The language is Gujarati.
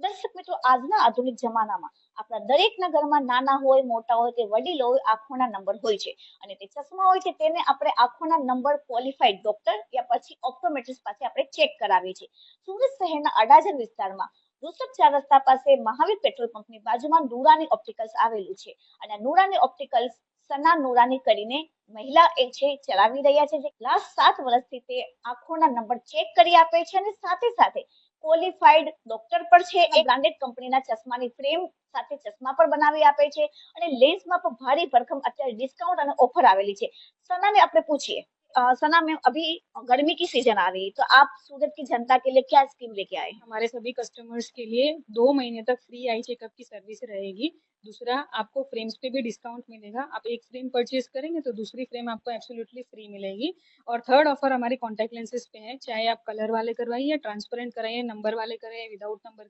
દર્શક મિત્રો, આજના આધુનિક જમાનામાં આપણા દરેકના ઘરમાં નાના હોય મોટા હોય કે વડીલો હોય આંખોના નંબર હોય છે અને તે ચશ્મા હોય છે તેને આપણે આંખોના નંબર ક્વોલિફાઈડ ડોક્ટર યા પછી ઓપ્ટોમેટ્રિસ્ટ પાસે આપણે ચેક કરાવીએ છીએ. સુરત શહેરના અડાજણ વિસ્તારમાં ઋષભ ચાર રસ્તા પાસે મહાવીર પેટ્રોલ પંપની બાજુમાં નુરાની ઓપ્ટિકલ્સ આવેલું છે અને નુરાની ઓપ્ટિકલ્સ સના નુરાની કરીને મહિલા એ છે ચલાવી રહ્યા છે, જે લાસ્ટ 7 વર્ષથી તે આંખોના નંબર ચેક કરી આપે છે અને સાથે સાથે ક્વોલિફાઈડ ડોક્ટર પણ છે. એ બ્રાન્ડેડ કંપનીના ચશ્માની ફ્રેમ સાથે ચશ્મા પણ બનાવી આપે છે અને લેન્સમાં પણ ભારી ભરખમ અત્યારે ડિસ્કાउंट અને ઓફર આવેલી છે. સનાને આપણે પૂછીએ, सना मैम, अभी गर्मी की सीजन आ रही है तो आप सूरत की जनता के लिए क्या स्कीम लेके आए हैं? हमारे सभी कस्टमर्स के लिए 2 महीने तक फ्री आई चेकअप की सर्विस रहेगी। दूसरा, आपको फ्रेम्स पे भी डिस्काउंट मिलेगा। आप एक फ्रेम परचेज करेंगे तो दूसरी फ्रेम आपको एब्सोल्युटली फ्री मिलेगी। और थर्ड ऑफर हमारे कॉन्टैक्ट लेंसेज पे है, चाहे आप कलर वाले करवाइए, ट्रांसपेरेंट कराइए, नंबर वाले कराइए, विदाउट नंबर